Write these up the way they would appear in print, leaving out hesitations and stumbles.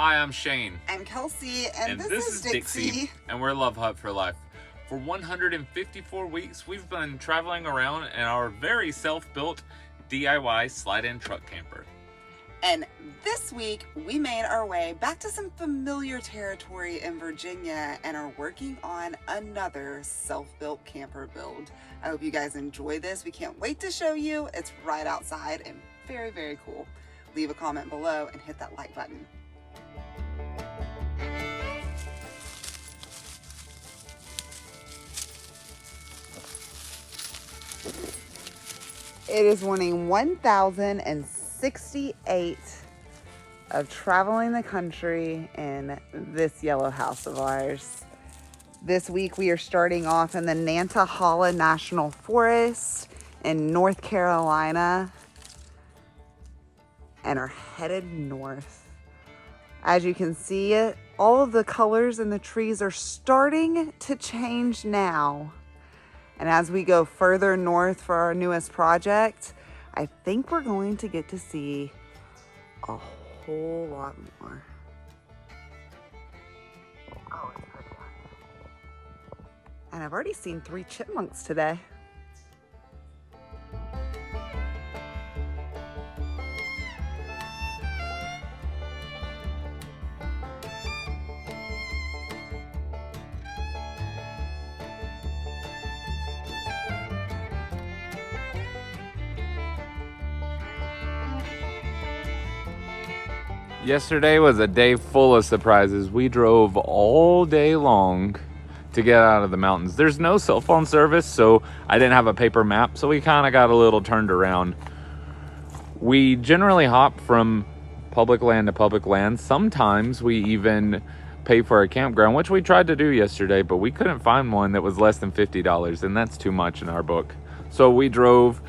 Hi, I'm Shane. I'm Kelsey, and this is Dixie. And we're Love Hut for Life. For 154 weeks, we've been traveling around in our very self-built DIY slide-in truck camper. And this week, we made our way back to some familiar territory in Virginia and are working on another self-built camper build. I hope you guys enjoy this. We can't wait to show you. It's right outside and very, very cool. Leave a comment below and hit that like button. It is morning 1068 of traveling the country in this yellow house of ours. This week we are starting off in the Nantahala National Forest in North Carolina and are headed north. As you can see, all of the colors in the trees are starting to change now. And as we go further north for our newest project, I think we're going to get to see a whole lot more. Oh, it's pretty out here. And I've already seen 3 chipmunks today. Yesterday was a day full of surprises. We drove all day long to get out of the mountains. There's no cell phone service, so I didn't have a paper map, so we kind of got a little turned around. We generally hop from public land to public land. Sometimes we even pay for a campground, which we tried to do yesterday, but we couldn't find one that was less than $50, and that's too much in our book. So we drove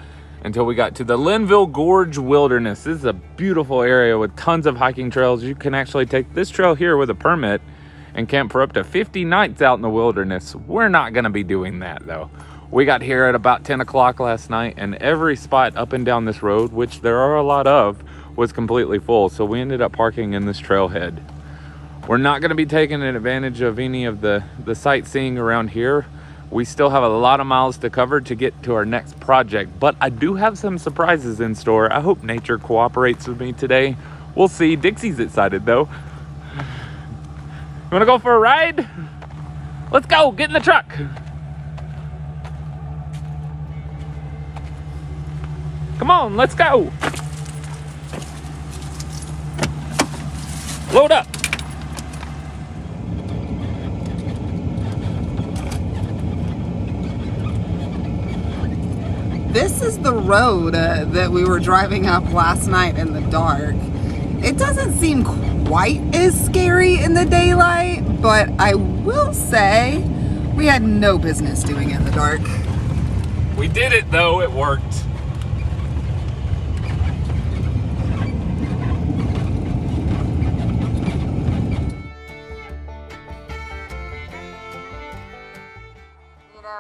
until we got to the Linville Gorge Wilderness. This is a beautiful area with tons of hiking trails. You can actually take this trail here with a permit and camp for up to 50 nights out in the wilderness. We're not gonna be doing that though. We got here at about 10 o'clock last night, and every spot up and down this road, which there are a lot of, was completely full. So we ended up parking in this trailhead. We're not gonna be taking advantage of any of the sightseeing around here. We still have a lot of miles to cover to get to our next project, but I do have some surprises in store. I hope nature cooperates with me today. We'll see. Dixie's excited though. You wanna go for a ride? Let's go, get in the truck. Come on, let's go. Load up. This is the road that we were driving up last night in the dark. It doesn't seem quite as scary in the daylight, but I will say we had no business doing it in the dark. We did it though, it worked.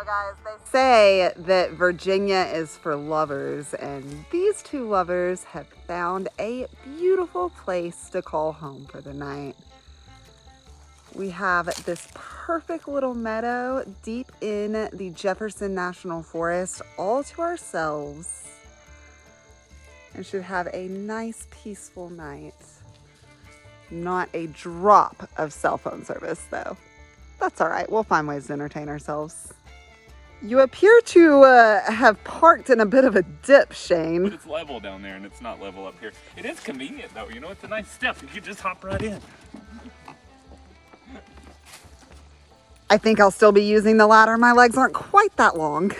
Guys, they say that Virginia is for lovers, and these 2 lovers have found a beautiful place to call home for the night. We have this perfect little meadow deep in the Jefferson National Forest all to ourselves, and should have a nice peaceful night. Not a drop of cell phone service though. That's all right, we'll find ways to entertain ourselves. You appear to have parked in a bit of a dip, Shane. But it's level down there and it's not level up here. It is convenient though, you know, it's a nice step. You can just hop right in. I think I'll still be using the ladder. My legs aren't quite that long.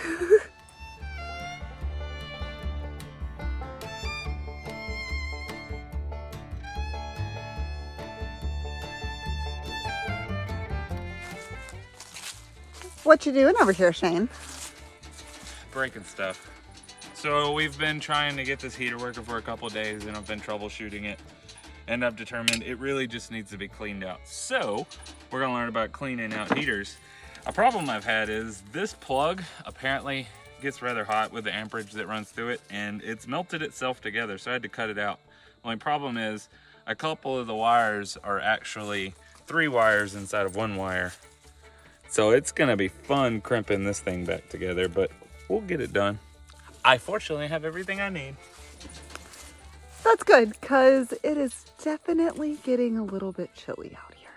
What you doing over here, Shane? Breaking stuff. So we've been trying to get this heater working for a couple of days, and I've been troubleshooting it, and I've determined it really just needs to be cleaned out. So we're gonna learn about cleaning out heaters. A problem I've had is this plug apparently gets rather hot with the amperage that runs through it, and it's melted itself together, so I had to cut it out. The only problem is a couple of the wires are actually 3 wires inside of 1 wire. So it's gonna be fun crimping this thing back together, but we'll get it done. I fortunately have everything I need. That's good, because it is definitely getting a little bit chilly out here.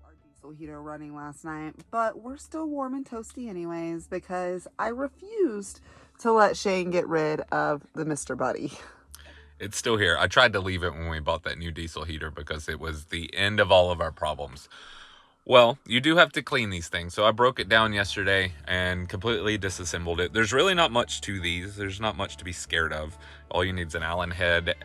Our diesel heater running last night, but we're still warm and toasty anyways because I refused to let Shane get rid of the Mr. Buddy. It's still here. I tried to leave it when we bought that new diesel heater because it was the end of all of our problems. Well, you do have to clean these things. So I broke it down yesterday and completely disassembled it. There's really not much to these. There's not much to be scared of. All you need is an Allen head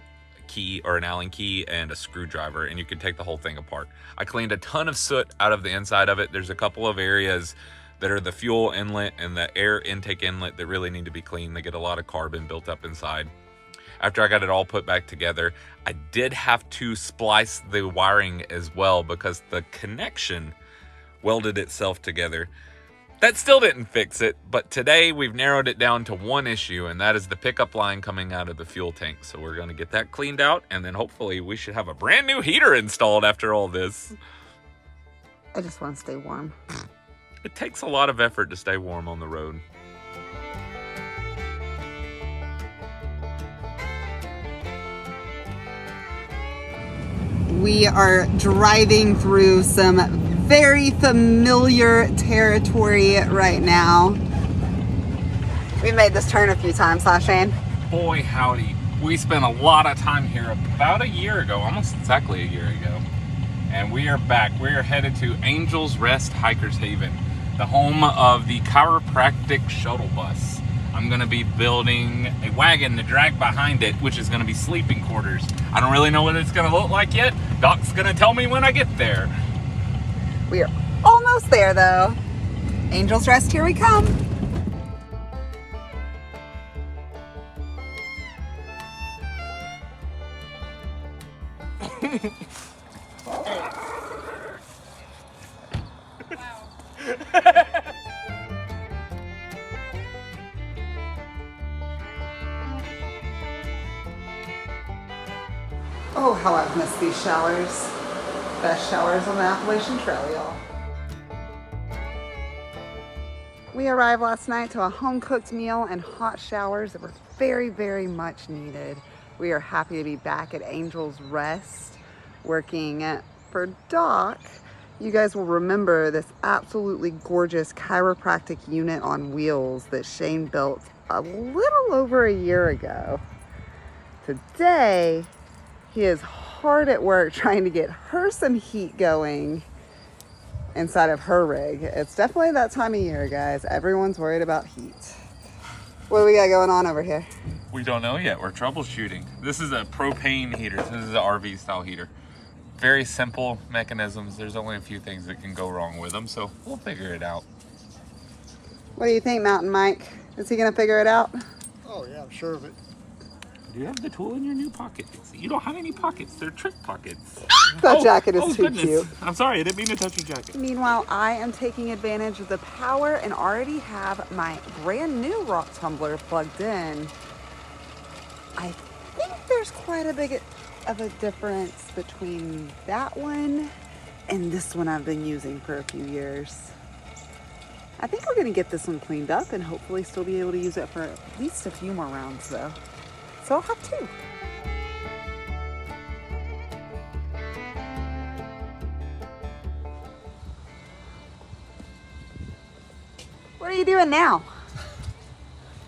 key or an Allen key and a screwdriver, and you can take the whole thing apart. I cleaned a ton of soot out of the inside of it. There's a couple of areas that are the fuel inlet and the air intake inlet that really need to be cleaned. They get a lot of carbon built up inside. After I got it all put back together, I did have to splice the wiring as well because the connection welded itself together. That still didn't fix it, but today we've narrowed it down to one issue, and that is the pickup line coming out of the fuel tank. So we're going to get that cleaned out, and then hopefully we should have a brand new heater installed after all this. I just want to stay warm. It takes a lot of effort to stay warm on the road. We are driving through some very familiar territory right now. We made this turn a few times, huh, Shane? Boy, howdy. We spent a lot of time here about a year ago, almost exactly a year ago. And we are back. We are headed to Angel's Rest Hikers Haven, the home of the chiropractic shuttle bus. I'm gonna be building a wagon to drag behind it, which is gonna be sleeping quarters. I don't really know what it's gonna look like yet. Doc's gonna tell me when I get there. We are almost there though. Angel's Rest, here we come. Oh, how I've missed these showers. Best showers on the Appalachian Trail, y'all. We arrived last night to a home-cooked meal and hot showers that were very, very much needed. We are happy to be back at Angel's Rest, working for Doc. You guys will remember this absolutely gorgeous chiropractic unit on wheels that Shane built a little over a year ago. Today, he is hard at work trying to get her some heat going inside of her rig. It's definitely that time of year, guys. Everyone's worried about heat. What do we got going on over here? We don't know yet. We're troubleshooting. This is a propane heater. This is an RV style heater. Very simple mechanisms. There's only a few things that can go wrong with them, so we'll figure it out. What do you think, Mountain Mike? Is he gonna figure it out? Oh yeah, I'm sure of it. Do you have the tool in your new pocket? You don't have any pockets. They're trick pockets. That jacket is too goodness. cute. I'm sorry. I didn't mean to touch your jacket. Meanwhile, I am taking advantage of the power and already have my brand new rock tumbler plugged in. I think there's quite a big of a difference between that one and this one I've been using for a few years. I think we're gonna get this one cleaned up and hopefully still be able to use it for at least a few more rounds though. So I'll have two. What are you doing now?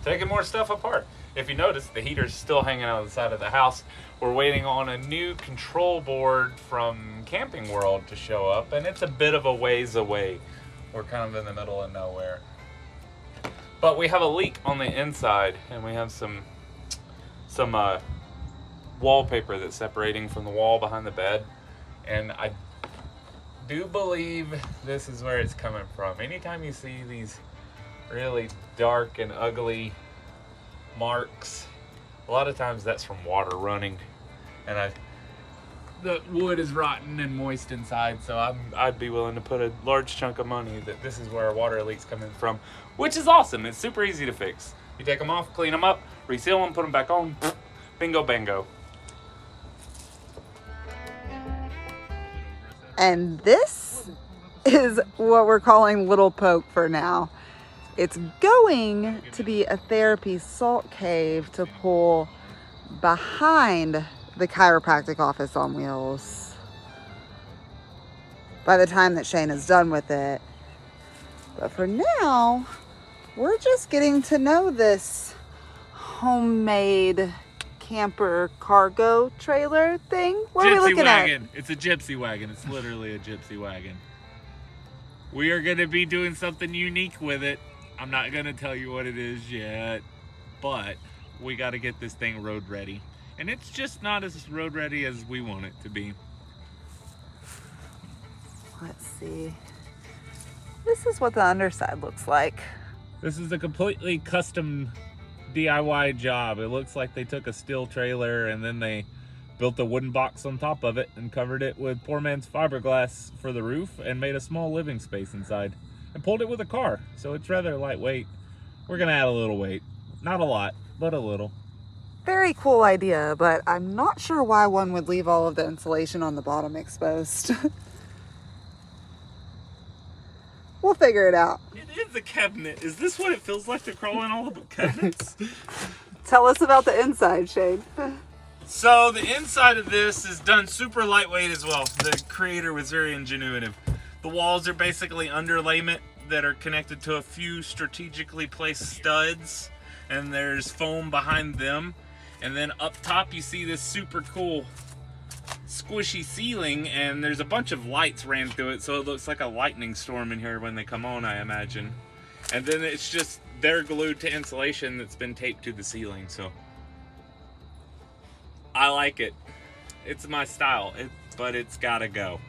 Taking more stuff apart. If you notice, the heater's still hanging out the side of the house. We're waiting on a new control board from Camping World to show up, and it's a bit of a ways away. We're kind of in the middle of nowhere. But we have a leak on the inside, and we have some wallpaper that's separating from the wall behind the bed. And I do believe this is where it's coming from. Anytime you see these really dark and ugly marks, a lot of times that's from water running. And the wood is rotten and moist inside, so I'd be willing to put a large chunk of money that this is where our water leak's coming from, which is awesome. It's super easy to fix. You take them off, clean them up, reseal them, put them back on, bingo bango. And this is what we're calling Little Poke for now. It's going to be a therapy salt cave to pull behind the chiropractic office on wheels by the time that Shane is done with it. But for now, we're just getting to know this homemade camper cargo trailer thing. What are we looking wagon. It's a gypsy wagon. It's literally a gypsy wagon. We are going to be doing something unique with it. I'm not going to tell you what it is yet, but we got to get this thing road ready. And it's just not as road ready as we want it to be. Let's see. This is what the underside looks like. This is a completely custom DIY job. It looks like they took a steel trailer and then they built a wooden box on top of it and covered it with poor man's fiberglass for the roof and made a small living space inside and pulled it with a car. So it's rather lightweight. We're gonna add a little weight. Not a lot, but a little. Very cool idea, but I'm not sure why one would leave all of the insulation on the bottom exposed. We'll figure it out. It is a cabinet. Is this what it feels like to crawl in all the cabinets? Tell us about the inside, Shane. So the inside of this is done super lightweight as well. The creator was very ingenuitive. The walls are basically underlayment that are connected to a few strategically placed studs, and there's foam behind them. And then up top you see this super cool squishy ceiling, and there's a bunch of lights ran through it, so it looks like a lightning storm in here when they come on, I imagine. And then it's just, they're glued to insulation that's been taped to the ceiling, so I like it. It's my style, but it's gotta go.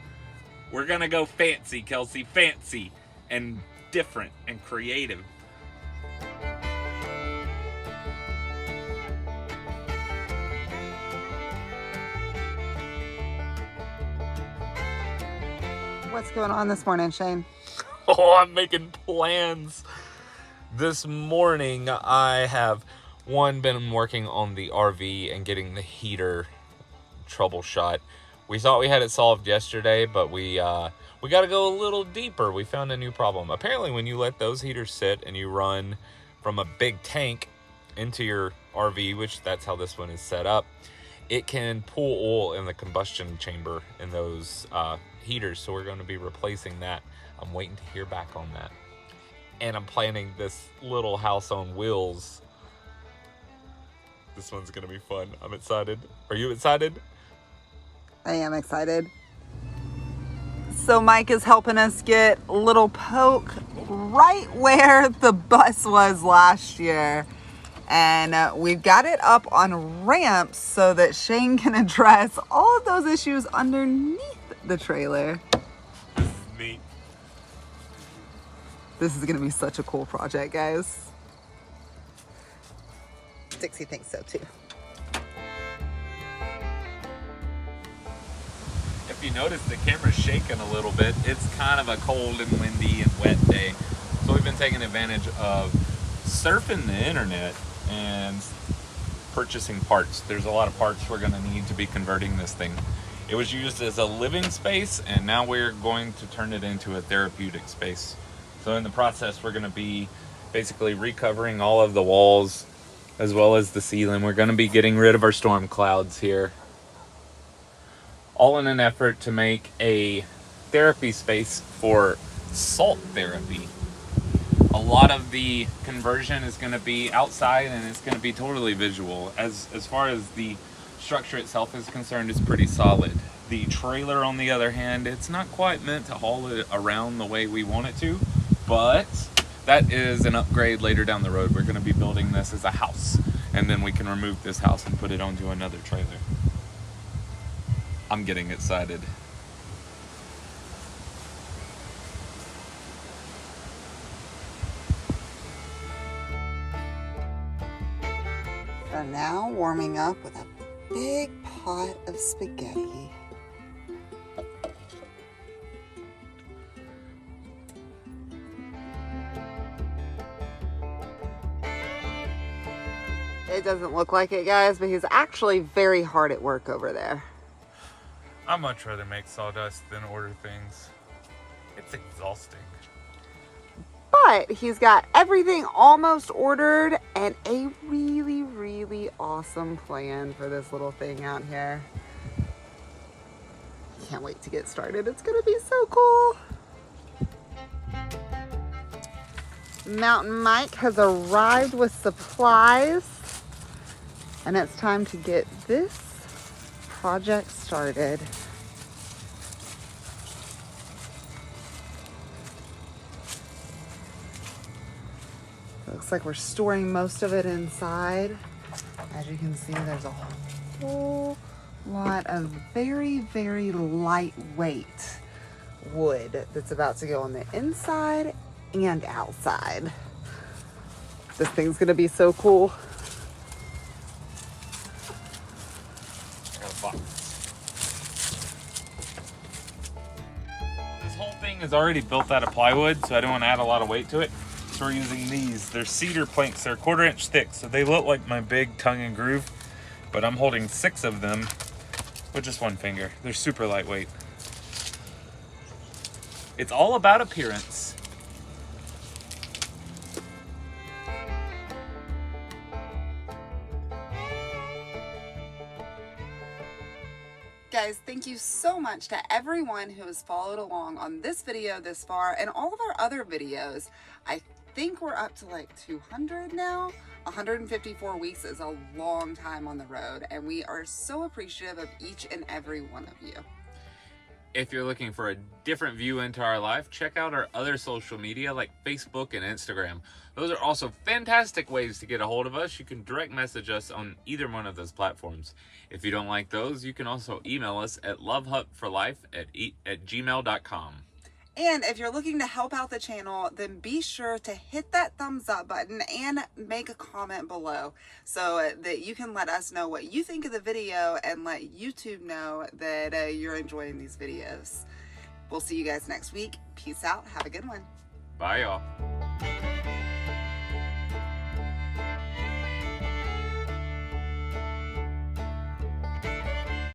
We're gonna go fancy, Kelsey, fancy and different and creative. What's going on this morning, Shane? Oh, I'm making plans. This morning, I have, been working on the RV and getting the heater troubleshot. We thought we had it solved yesterday, but we got to go a little deeper. We found a new problem. Apparently, when you let those heaters sit and you run from a big tank into your RV, which that's how this one is set up, it can pull oil in the combustion chamber in those heaters, so we're going to be replacing that. I'm waiting to hear back on that. And I'm planning this little house on wheels. This one's going to be fun. I'm excited. Are you excited? I am excited. So Mike is helping us get Little Poke right where the bus was last year. And we've got it up on ramps so that Shane can address all of those issues underneath the trailer. This is neat. This is going to be such a cool project, guys. Dixie thinks so too. If you notice, the camera's shaking a little bit. It's kind of a cold and windy and wet day. So we've been taking advantage of surfing the internet and purchasing parts. There's a lot of parts we're going to need to be converting this thing. It was used as a living space, and now we're going to turn it into a therapeutic space. So in the process, we're going to be basically recovering all of the walls as well as the ceiling. We're going to be getting rid of our storm clouds here, all in an effort to make a therapy space for salt therapy. A lot of the conversion is going to be outside, and it's going to be totally visual. As far as the structure itself is concerned, it's pretty solid. The trailer, on the other hand, it's not quite meant to haul it around the way we want it to, but that is an upgrade later down the road. We're going to be building this as a house, and then we can remove this house and put it onto another trailer. I'm getting excited. So now warming up with a big pot of spaghetti. It doesn't look like it, guys, but he's actually very hard at work over there. I'd much rather make sawdust than order things. It's exhausting. But he's got everything almost ordered and a really, really awesome plan for this little thing out here. Can't wait to get started. It's gonna be so cool. Mountain Mike has arrived with supplies, and it's time to get this project started. Looks like we're storing most of it inside. As you can see, there's a whole lot of very, very lightweight wood that's about to go on the inside and outside. This thing's gonna be so cool. This whole thing is already built out of plywood, so I don't want to add a lot of weight to it. So we're using these. They're cedar planks. They're 1/4 inch thick, so they look like my big tongue and groove, but I'm holding 6 of them with just one finger. They're super lightweight. It's all about appearance. Guys, thank you so much to everyone who has followed along on this video this far and all of our other videos. I think we're up to like 200 now. 154 weeks is a long time on the road, and we are so appreciative of each and every one of you. If you're looking for a different view into our life, check out our other social media like Facebook and Instagram. Those are also fantastic ways to get a hold of us. You can direct message us on either one of those platforms. If you don't like those, you can also email us at lovehutforlife@gmail.com. And if you're looking to help out the channel, then be sure to hit that thumbs up button and make a comment below so that you can let us know what you think of the video and let YouTube know that you're enjoying these videos. We'll see you guys next week. Peace out. Have a good one. Bye, y'all.